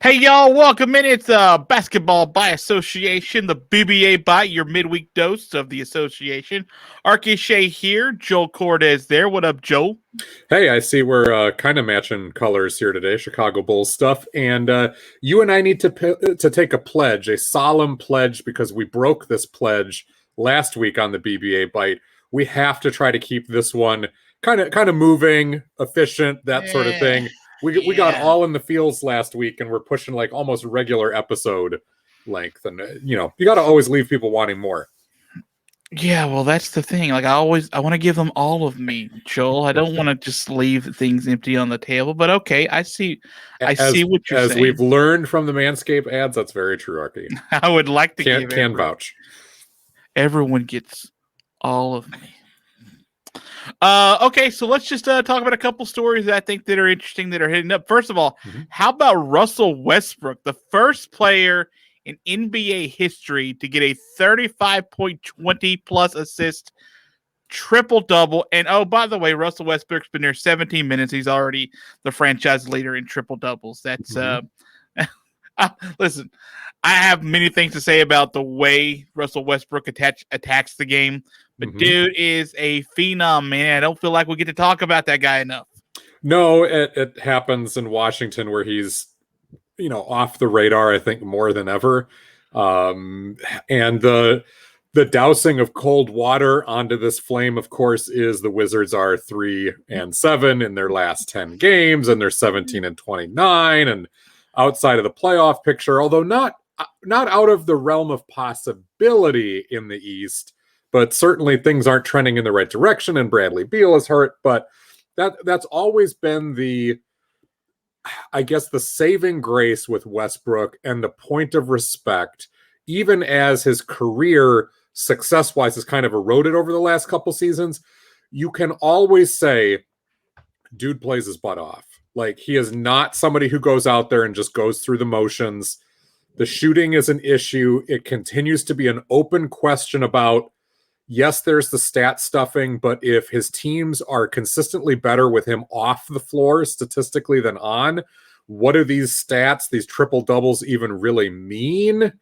Hey y'all, welcome in. It's Basketball by Association, the BbA Byte, your midweek dose of the association. Arky, Shea here, Joel Cordes there. What up, Joel? Hey, I see we're kind of matching colors here today, Chicago Bulls stuff, and you and I need to take a pledge, a solemn pledge, because we broke this pledge last week on the BbA Byte. We have to try to keep this one kind of moving, efficient, that sort of thing. We got all in the feels last week, and we're pushing like almost regular episode length, and you got to always leave people wanting more. Yeah, well, that's the thing. Like I want to give them all of me, Joel. I don't want to just leave things empty on the table. But okay, I see what you're saying. As we've learned from the Manscaped ads, that's very true, Arky. I would like to can vouch. Everyone gets all of me. Okay, so let's just talk about a couple stories that I think that are interesting that are hitting up. First of all, how about Russell Westbrook, the first player in NBA history to get a 35.20 plus assist triple-double? And oh, by the way, Russell Westbrook's been there 17 minutes. He's already the franchise leader in triple-doubles. That's listen, I have many things to say about the way Russell Westbrook attacks the game, but dude is a phenom, man. I don't feel like we get to talk about that guy enough. No, it happens in Washington where he's off the radar, I think, more than ever. And the dousing of cold water onto this flame, of course, is the Wizards are 3-7 in their last 10 games, and they're 17-29, and outside of the playoff picture, although not out of the realm of possibility in the East, but certainly things aren't trending in the right direction, and Bradley Beal is hurt. But that's always been the saving grace with Westbrook and the point of respect, even as his career success-wise has kind of eroded over the last couple seasons. You can always say, dude plays his butt off. Like, he is not somebody who goes out there and just goes through the motions. The shooting is an issue. It continues to be an open question about, yes, there's the stat stuffing, but if his teams are consistently better with him off the floor statistically than on, what do these stats, these triple doubles, even really mean?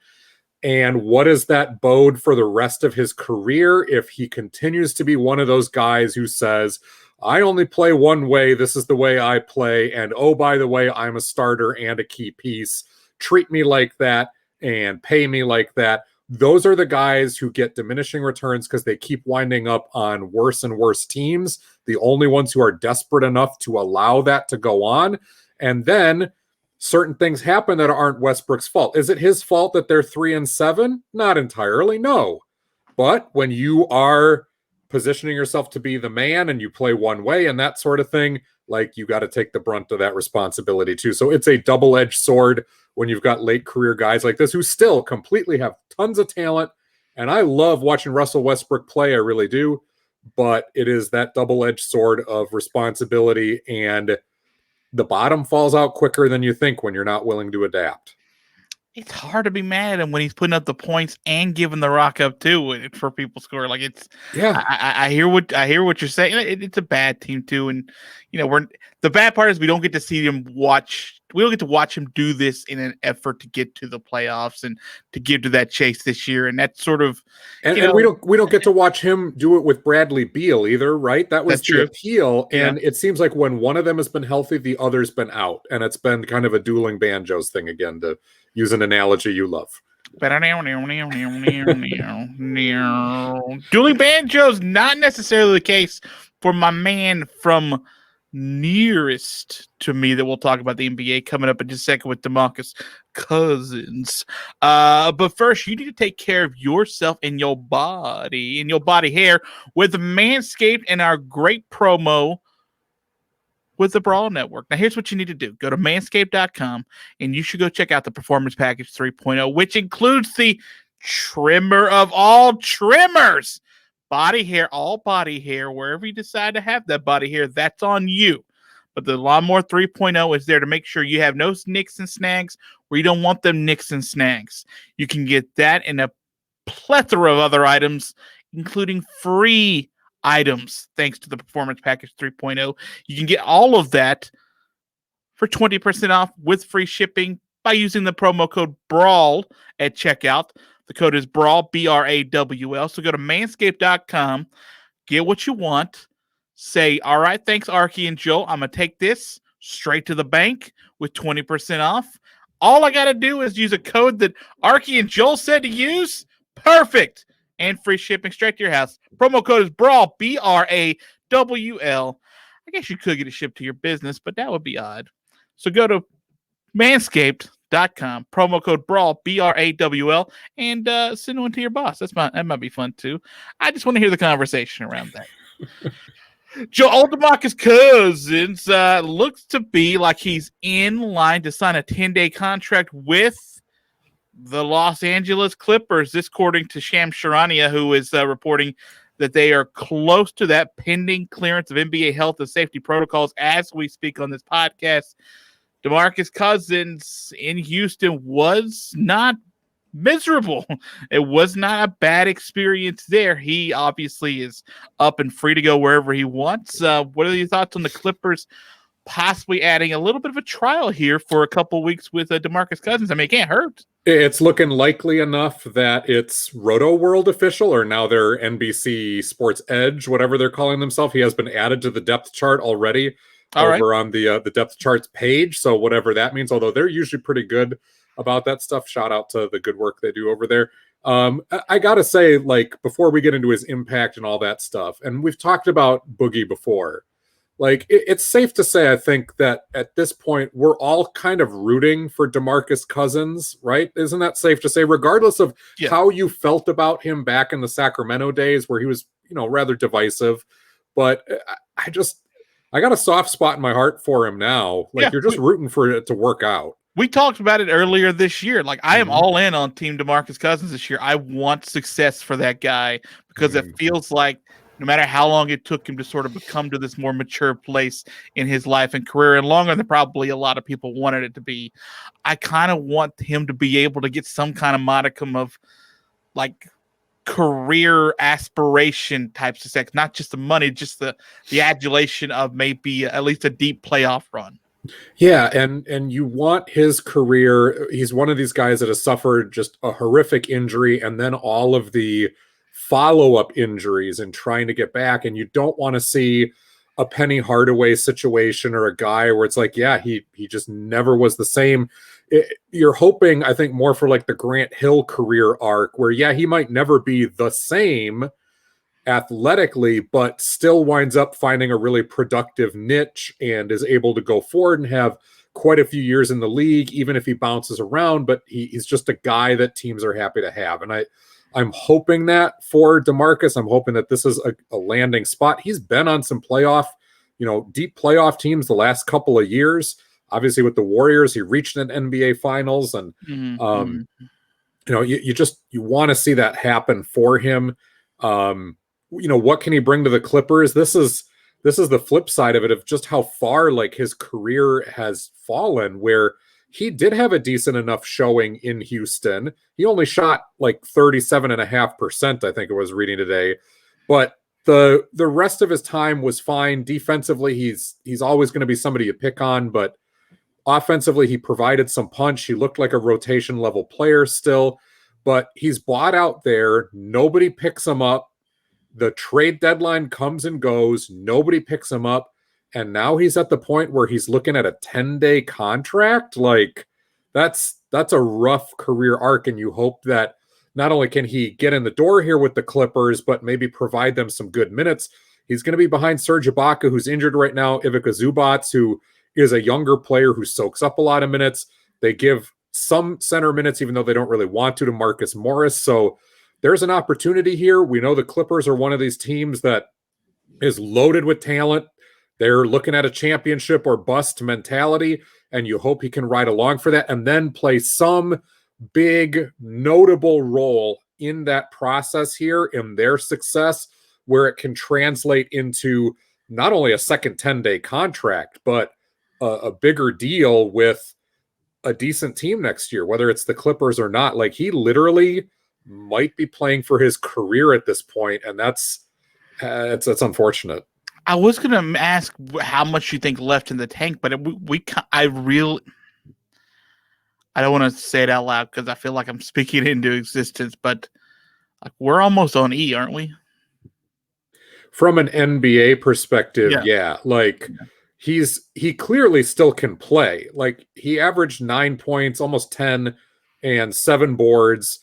And what does that bode for the rest of his career if he continues to be one of those guys who says, I only play one way, this is the way I play, and oh, by the way, I'm a starter and a key piece. Treat me like that and pay me like that. Those are the guys who get diminishing returns because they keep winding up on worse and worse teams, the only ones who are desperate enough to allow that to go on. And then certain things happen that aren't Westbrook's fault. Is it his fault that they're 3-7? Not entirely, no. But when you are positioning yourself to be the man and you play one way and that sort of thing, like, you got to take the brunt of that responsibility too. So it's a double-edged sword when you've got late career guys like this who still completely have tons of talent. And I love watching Russell Westbrook play, I really do. But it is that double-edged sword of responsibility, and the bottom falls out quicker than you think when you're not willing to adapt. It's hard to be mad at him when he's putting up the points and giving the rock up too for people score. Like, it's, I hear what you're saying. It's a bad team too, and the bad part is we don't get to see him watch. We don't get to watch him do this in an effort to get to the playoffs and to give to that chase this year. And that's sort of, and we don't get to watch him do it with Bradley Beal either, right? That was the appeal. And it seems like when one of them has been healthy, the other's been out, and it's been kind of a dueling banjos thing again, to use an analogy you love. Dueling banjos, not necessarily the case for my man from nearest to me that we'll talk about the NBA coming up in just a second with DeMarcus Cousins. But first, you need to take care of yourself and your body hair with Manscaped and our great promo with the Brawl Network. Now, here's what you need to do. Go to manscaped.com, and you should go check out the Performance Package 3.0, which includes the trimmer of all trimmers. Body hair, all body hair, wherever you decide to have that body hair, that's on you. But the Lawnmower 3.0 is there to make sure you have no nicks and snags where you don't want them nicks and snags. You can get that and a plethora of other items, including free items, thanks to the Performance Package 3.0. You can get all of that for 20% off with free shipping by using the promo code BRAWL at checkout. The code is BRAWL, BRAWL. So go to manscaped.com, get what you want, say, all right, thanks, Arky and Joe. I'm going to take this straight to the bank with 20% off. All I got to do is use a code that Arky and Joel said to use. Perfect. And free shipping straight to your house. Promo code is BRAWL, BRAWL. I guess you could get it shipped to your business, but that would be odd. So go to manscaped.com, promo code BRAWL, BRAWL, and send one to your boss. That might be fun too. I just want to hear the conversation around that. Joel DeMarcus Cousins looks to be like he's in line to sign a 10-day contract with the Los Angeles Clippers. This according to Shams Charania, who is reporting that they are close to that pending clearance of NBA health and safety protocols as we speak on this podcast. DeMarcus Cousins in Houston was not miserable. It was not a bad experience there. He obviously is up and free to go wherever he wants. What are your thoughts on the Clippers possibly adding a little bit of a trial here for a couple weeks with DeMarcus Cousins? I mean, it can't hurt. It's looking likely enough that it's Roto World official, or now they're NBC Sports Edge, whatever they're calling themselves. He has been added to the depth chart already over on the depth charts page. So whatever that means, although they're usually pretty good about that stuff. Shout out to the good work they do over there. I got to say, like, before we get into his impact and all that stuff, and we've talked about Boogie before, like, it's safe to say, I think, that at this point, we're all kind of rooting for DeMarcus Cousins, right? Isn't that safe to say, regardless of how you felt about him back in the Sacramento days where he was, rather divisive? But I got a soft spot in my heart for him now. Like, you're just rooting for it to work out. We talked about it earlier this year. Like, I am all in on Team DeMarcus Cousins this year. I want success for that guy because it feels like no matter how long it took him to sort of become to this more mature place in his life and career, and longer than probably a lot of people wanted it to be, I kind of want him to be able to get some kind of modicum of, like, career aspiration type success, not just the money, just the adulation of maybe at least a deep playoff run. Yeah, and you want his career. He's one of these guys that has suffered just a horrific injury and then all of the follow-up injuries and trying to get back, and you don't want to see a Penny Hardaway situation or a guy where it's like, he just never was the same. You're hoping, I think, more for like the Grant Hill career arc where, he might never be the same athletically, but still winds up finding a really productive niche and is able to go forward and have quite a few years in the league, even if he bounces around, but he's just a guy that teams are happy to have. And I'm hoping that for DeMarcus. I'm hoping that this is a landing spot. He's been on some playoff, deep playoff teams the last couple of years. Obviously with the Warriors, he reached an NBA finals, and you want to see that happen for him. What can he bring to the Clippers? This is the flip side of it, of just how far like his career has fallen, where he did have a decent enough showing in Houston. He only shot like 37.5%, I think it was reading today. But the rest of his time was fine. Defensively, he's always going to be somebody you pick on, but offensively, he provided some punch. He looked like a rotation level player still, but he's bought out there. Nobody picks him up. The trade deadline comes and goes. Nobody picks him up. And now he's at the point where he's looking at a 10-day contract. Like, that's a rough career arc. And you hope that not only can he get in the door here with the Clippers, but maybe provide them some good minutes. He's going to be behind Serge Ibaka, who's injured right now, Ivica Zubac, who is a younger player who soaks up a lot of minutes. They give some center minutes, even though they don't really want to Marcus Morris. So there's an opportunity here. We know the Clippers are one of these teams that is loaded with talent. They're looking at a championship or bust mentality, and you hope he can ride along for that and then play some big, notable role in that process here in their success, where it can translate into not only a second 10-day contract, but a bigger deal with a decent team next year, whether it's the Clippers or not. Like, he literally might be playing for his career at this point, and that's unfortunate. I was going to ask how much you think left in the tank, but I I don't want to say it out loud because I feel like I'm speaking it into existence, but like, we're almost on E, aren't we? From an NBA perspective, yeah. Like he clearly still can play. Like he averaged 9 points, almost 10, and 7 boards.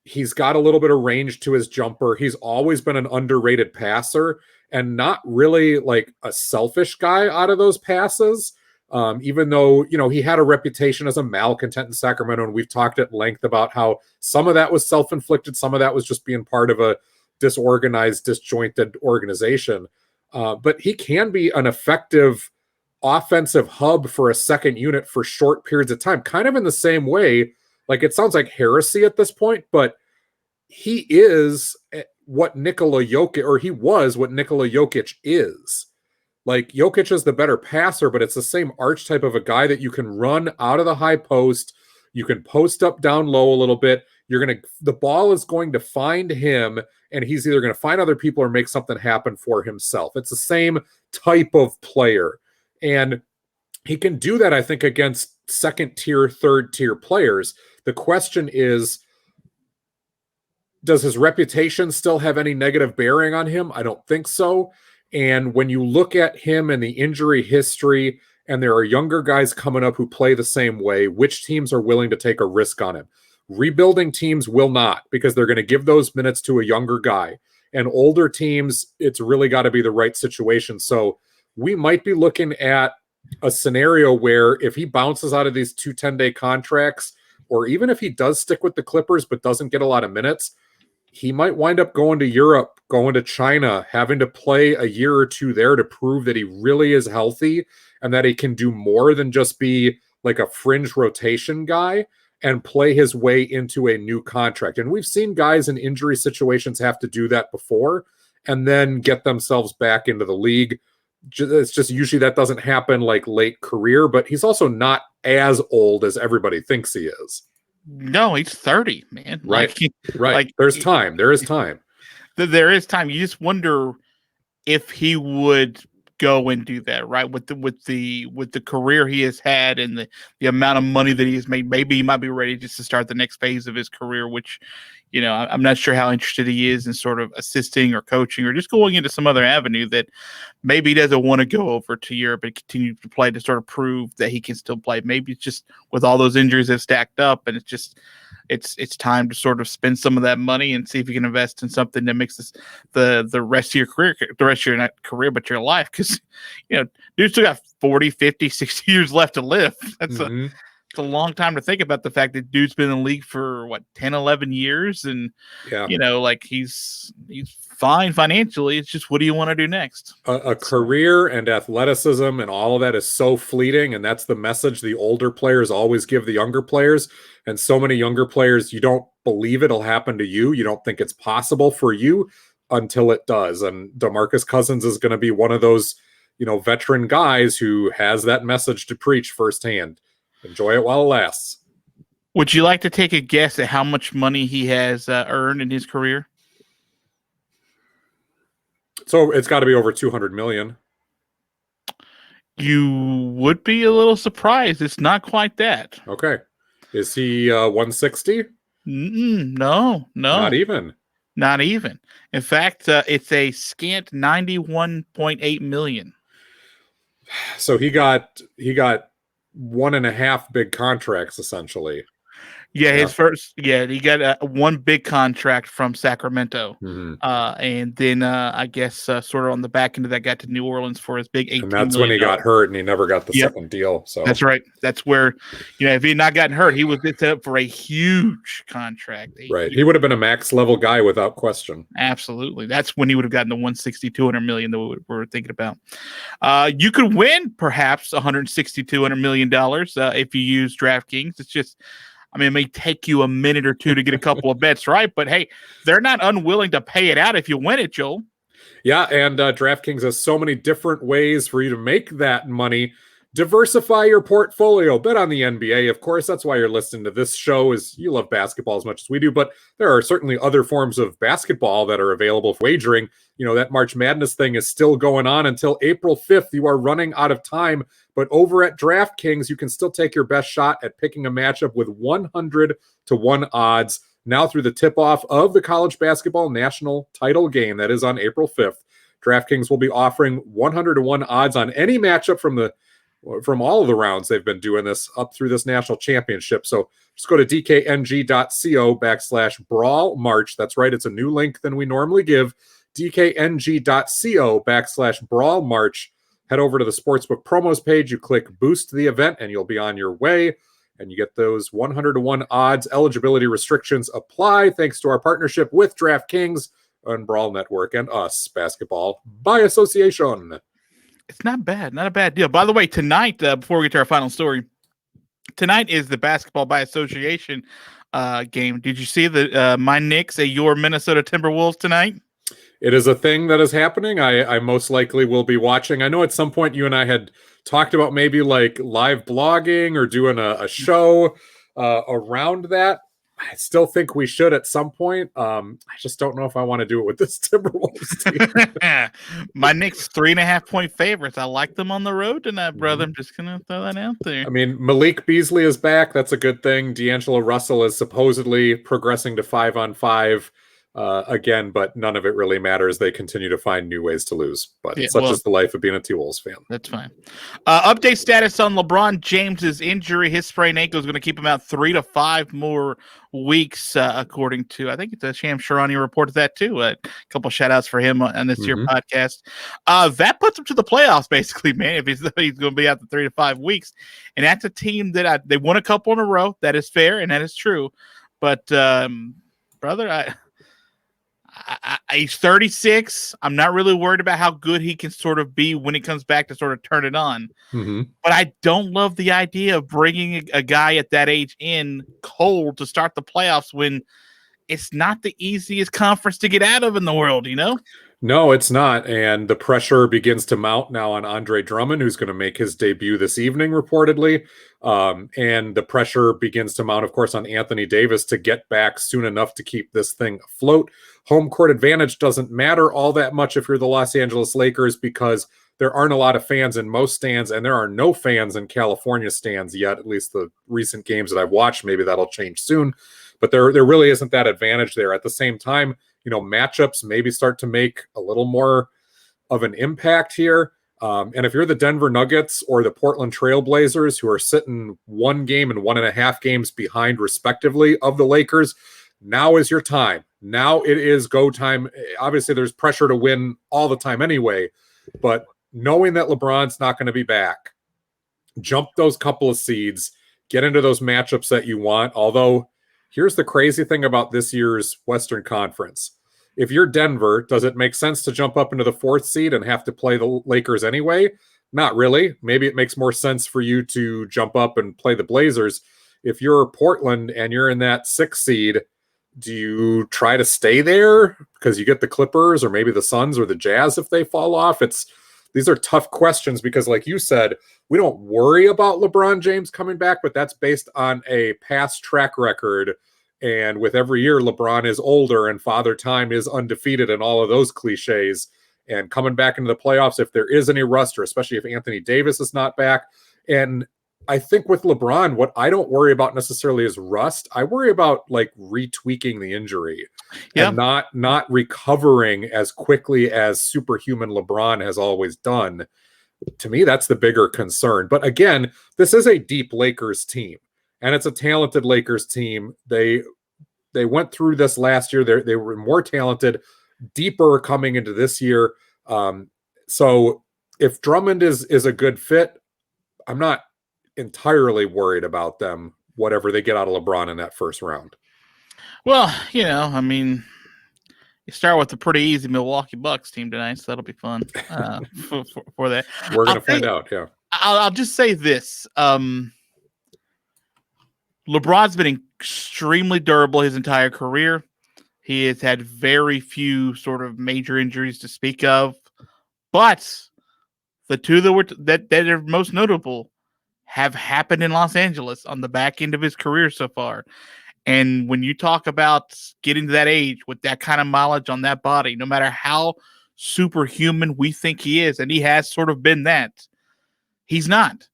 He's got a little bit of range to his jumper. He's always been an underrated passer and not really like a selfish guy out of those passes. Even though, he had a reputation as a malcontent in Sacramento, and we've talked at length about how some of that was self-inflicted, some of that was just being part of a disorganized, disjointed organization. But he can be an effective offensive hub for a second unit for short periods of time, kind of in the same way. Like, it sounds like heresy at this point, but he is what Nikola Jokic, or he was what Nikola Jokic is. Like, Jokic is the better passer, but it's the same archetype of a guy that you can run out of the high post. You can post up down low a little bit. The ball is going to find him, and he's either going to find other people or make something happen for himself. It's the same type of player. And he can do that, I think, against second tier, third tier players. The question is, does his reputation still have any negative bearing on him? I don't think so. And when you look at him and the injury history, and there are younger guys coming up who play the same way, which teams are willing to take a risk on him? Rebuilding teams will not, because they're going to give those minutes to a younger guy. And older teams, it's really got to be the right situation. So we might be looking at a scenario where if he bounces out of these 2 10-day contracts, or even if he does stick with the Clippers but doesn't get a lot of minutes, he might wind up going to Europe, going to China, having to play a year or two there to prove that he really is healthy and that he can do more than just be like a fringe rotation guy and play his way into a new contract. And we've seen guys in injury situations have to do that before and then get themselves back into the league. It's just usually that doesn't happen like late career, but he's also not as old as everybody thinks he is. No, he's 30, man. Right. Right. Like, there's time. There is time. There is time. You just wonder if he would go and do that, right? With the career he has had and the amount of money that he has made, maybe he might be ready just to start the next phase of his career, which, I'm not sure how interested he is in sort of assisting or coaching or just going into some other avenue that maybe he doesn't want to go over to Europe and continue to play to sort of prove that he can still play. Maybe it's just with all those injuries that stacked up, and it's time to sort of spend some of that money and see if you can invest in something that makes this the rest of your career, not career, but your life. Because, dude still got 40, 50, 60 years left to live. That's it's a long time to think about the fact that dude's been in the league for 10, 11 years. And, he's fine financially. It's just, what do you want to do next? A career and athleticism and all of that is so fleeting. And that's the message the older players always give the younger players. And so many younger players, you don't believe it'll happen to you. You don't think it's possible for you until it does. And DeMarcus Cousins is going to be one of those, veteran guys who has that message to preach firsthand. Enjoy it while it lasts. Would you like to take a guess at how much money he has earned in his career? So it's got to be over 200 million. You would be a little surprised. It's not quite that. Okay. Is he 160? No. Not even. Not even. In fact, it's a scant 91.8 million. So he got 1.5 big contracts essentially. Yeah, his first. Yeah, he got one big contract from Sacramento, and then I guess sort of on the back end of that, got to New Orleans for his big $18 million. And that's when he got hurt, and he never got the second deal. So that's right. That's where, if he had not gotten hurt, he was set up for a huge contract. Right, he would have been a max level guy without question. Absolutely, that's when he would have gotten the 160, 200 million that we're thinking about. You could win perhaps 160, $200 million if you use DraftKings. It's just, it may take you a minute or two to get a couple of bets right, but hey, they're not unwilling to pay it out if you win it, Joel. Yeah, and DraftKings has so many different ways for you to make that money Diversify your portfolio. Bet on the NBA, of course. That's why you're listening to this show, is you love basketball as much as we do, but there are certainly other forms of basketball that are available for wagering. You know, that March Madness thing is still going on until April 5th. You are running out of time, but over at DraftKings, you can still take your best shot at picking a matchup with 100-1 odds now through the tip-off of the college basketball national title game that is on April 5th. DraftKings will be offering 100-1 odds on any matchup from all of the rounds they've been doing this up through this national championship. So just go to dkng.co/brawl march. That's right. It's a new link than we normally give. dkng.co/brawl march. Head over to the Sportsbook promos page. You click boost the event and you'll be on your way. And you get those 100-1 odds. Eligibility restrictions apply thanks to our partnership with DraftKings and Brawl Network and us, Basketball by Association. It's not bad. Not a bad deal. By the way, tonight, before we get to our final story, tonight is the Basketball by Association game. Did you see the my Knicks your Minnesota Timberwolves tonight? It is a thing that is happening. I most likely will be watching. I know at some point you and I had talked about maybe like live blogging or doing a show around that. I still think we should at some point. I just don't know if I want to do it with this Timberwolves team. My Knicks 3.5-point favorites. I like them on the road tonight, brother. I'm just gonna throw that out there. I mean, Malik Beasley is back. That's a good thing. D'Angelo Russell is supposedly progressing to 5-on-5 again, but none of it really matters. They continue to find new ways to lose. But such is the life of being a T-Wolves fan. That's fine. Update status on LeBron James's injury. His sprained ankle is going to keep him out 3 to 5 more weeks, according to, I think it's a Sham Sharani reported that too. A couple shout outs for him on this year podcast. That puts him to the playoffs, basically, man, if he's going to be out the 3 to 5 weeks. And that's a team that they won a couple in a row. That is fair and that is true. But, brother, he's 36. I'm not really worried about how good he can sort of be when he comes back to sort of turn it on. But I don't love the idea of bringing a guy at that age in cold to start the playoffs when it's not the easiest conference to get out of in the world, you know? No, it's not. And the pressure begins to mount now on Andre Drummond, who's going to make his debut this evening, reportedly. And the pressure begins to mount, of course, on Anthony Davis to get back soon enough to keep this thing afloat. Home court advantage doesn't matter all that much if you're the Los Angeles Lakers, because there aren't a lot of fans in most stands, and there are no fans in California stands yet, at least the recent games that I've watched. Maybe that'll change soon. But there really isn't that advantage there. At the same time, you know, matchups maybe start to make a little more of an impact here. And if you're the Denver Nuggets or the Portland Trail Blazers, who are sitting 1 game and 1.5 games behind, respectively, of the Lakers, now is your time. Now it is go time. Obviously, there's pressure to win all the time anyway, but knowing that LeBron's not going to be back, jump those couple of seeds, get into those matchups that you want. Although, here's the crazy thing about this year's Western Conference. If you're Denver, does it make sense to jump up into the 4th seed and have to play the Lakers anyway? Not really. Maybe it makes more sense for you to jump up and play the Blazers. If you're Portland and you're in that 6th seed, do you try to stay there because you get the Clippers or maybe the Suns or the Jazz if they fall off? These are tough questions because, like you said, we don't worry about LeBron James coming back, but that's based on a past track record. And with every year, LeBron is older and Father Time is undefeated and all of those cliches. And coming back into the playoffs, if there is any rust, or especially if Anthony Davis is not back. And I think with LeBron, what I don't worry about necessarily is rust. I worry about like retweaking the injury and not recovering as quickly as superhuman LeBron has always done. To me, that's the bigger concern. But again, this is a deep Lakers team, and it's a talented Lakers team. They went through this last year. They were more talented, deeper coming into this year. So if Drummond is a good fit, I'm not entirely worried about them, whatever they get out of LeBron in that first round. Well, you know, I mean, you start with a pretty easy Milwaukee Bucks team tonight, so that'll be fun for that. We're going to find out, yeah. I'll just say this. LeBron's been extremely durable his entire career. He has had very few sort of major injuries to speak of, but The two that are most notable have happened in Los Angeles on the back end of his career so far. And when you talk about getting to that age with that kind of mileage on that body, no matter how superhuman we think he is, and he has sort of been that, he's not.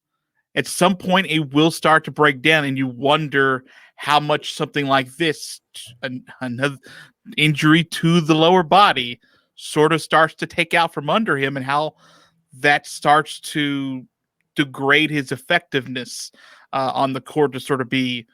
At some point, it will start to break down, and you wonder how much something like this, another injury to the lower body, sort of starts to take out from under him, and how that starts to degrade his effectiveness on the court to sort of be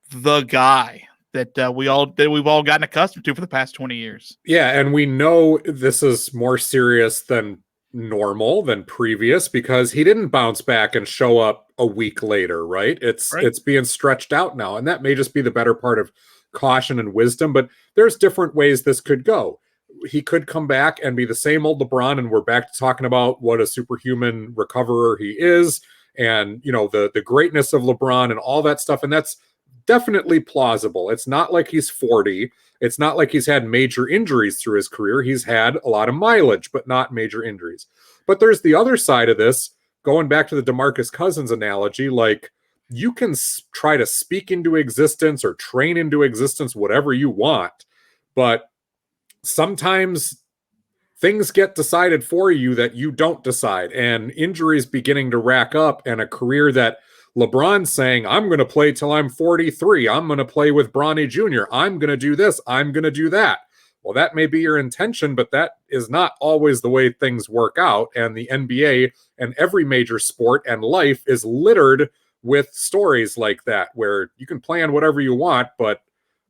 the guy that we've all gotten accustomed to for the past 20 years. Yeah, and we know this is more serious than normal, than previous, because he didn't bounce back and show up a week later, right? It's being stretched out now, and that may just be the better part of caution and wisdom, but there's different ways this could go. He could come back and be the same old LeBron, and we're back to talking about what a superhuman recoverer he is, and the greatness of LeBron and all that stuff, and that's definitely plausible. It's not like he's 40. It's not like he's had major injuries through his career. He's had a lot of mileage, but not major injuries. But there's the other side of this, going back to the DeMarcus Cousins analogy, like you can try to speak into existence or train into existence whatever you want, but sometimes things get decided for you that you don't decide, and injuries beginning to rack up, and a career that LeBron's saying, I'm going to play till I'm 43. I'm going to play with Bronny Jr. I'm going to do this. I'm going to do that. Well, that may be your intention, but that is not always the way things work out. And the NBA and every major sport and life is littered with stories like that, where you can plan whatever you want, but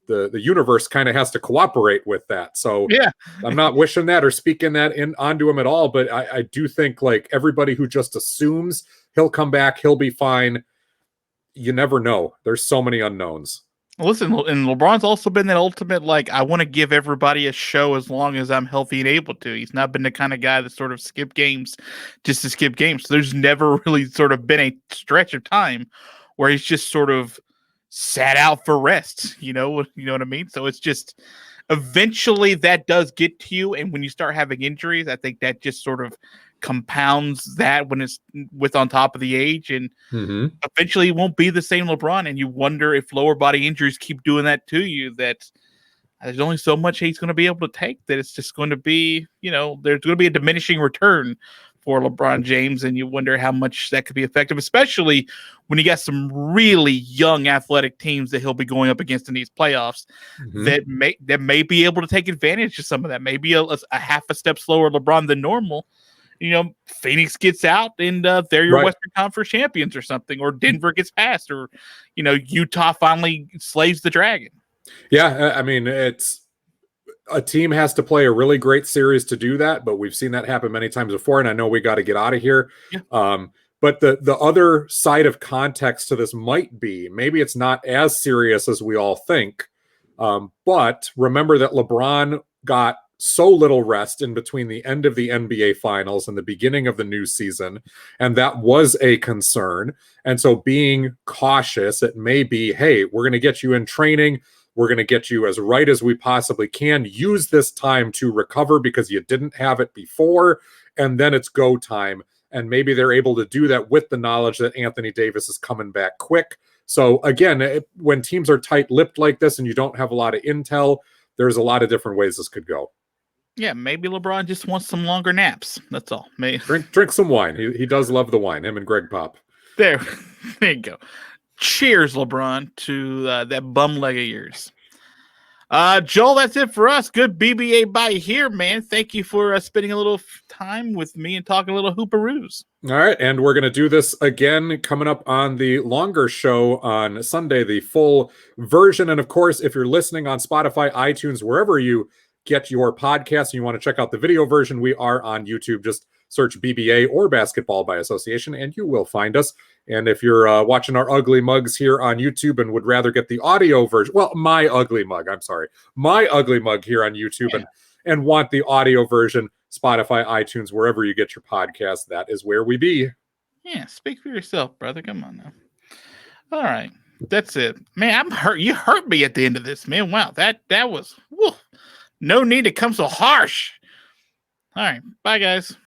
the universe kind of has to cooperate with that. So yeah, I'm not wishing that or speaking that onto him at all, but I do think, like, everybody who just assumes he'll come back, he'll be fine, you never know. There's so many unknowns. Listen, and LeBron's also been that ultimate, like, I want to give everybody a show as long as I'm healthy and able to. He's not been the kind of guy that sort of skip games just to skip games. So there's never really sort of been a stretch of time where he's just sort of sat out for rest. You know what I mean? So it's just eventually that does get to you. And when you start having injuries, I think that just sort of compounds that when it's with on top of the age, and eventually it won't be the same LeBron. And you wonder if lower body injuries keep doing that to you, that there's only so much he's going to be able to take, that it's just going to be, there's going to be a diminishing return for LeBron James. And you wonder how much that could be effective, especially when you got some really young athletic teams that he'll be going up against in these playoffs that may be able to take advantage of some of that. Maybe a half a step slower LeBron than normal. Phoenix gets out and they're your Western Conference champions or something, or Denver gets past, or, Utah finally slays the Dragon. Yeah. I mean, it's a team has to play a really great series to do that, but we've seen that happen many times before. And I know we got to get out of here. Yeah. But the other side of context to this might be, maybe it's not as serious as we all think. But remember that LeBron got so little rest in between the end of the NBA finals and the beginning of the new season. And that was a concern. And so being cautious, it may be, hey, we're going to get you in training. We're going to get you as right as we possibly can. Use this time to recover because you didn't have it before. And then it's go time. And maybe they're able to do that with the knowledge that Anthony Davis is coming back quick. So again, when teams are tight-lipped like this and you don't have a lot of intel, there's a lot of different ways this could go. Yeah, maybe LeBron just wants some longer naps. That's all. Maybe. Drink some wine. He does love the wine, him and Greg Pop. There you go. Cheers, LeBron, to that bum leg of yours. Joel, that's it for us. Good BbA Byte here, man. Thank you for spending a little time with me and talking a little hooparoos. All right, and we're going to do this again coming up on the longer show on Sunday, the full version. And of course, if you're listening on Spotify, iTunes, wherever you get your podcast and you want to check out the video version, we are on YouTube. Just search BbA or Basketball by Association and you will find us. And if you're watching our ugly mugs here on YouTube and would rather get the audio version, well, my ugly mug here on YouTube, and want the audio version, Spotify, iTunes, wherever you get your podcast, that is where we be. Yeah, speak for yourself, brother. Come on now. All right, that's it, man. I'm hurt. You hurt me at the end of this, man. Wow, that was. Whew. No need to come so harsh. All right. Bye, guys.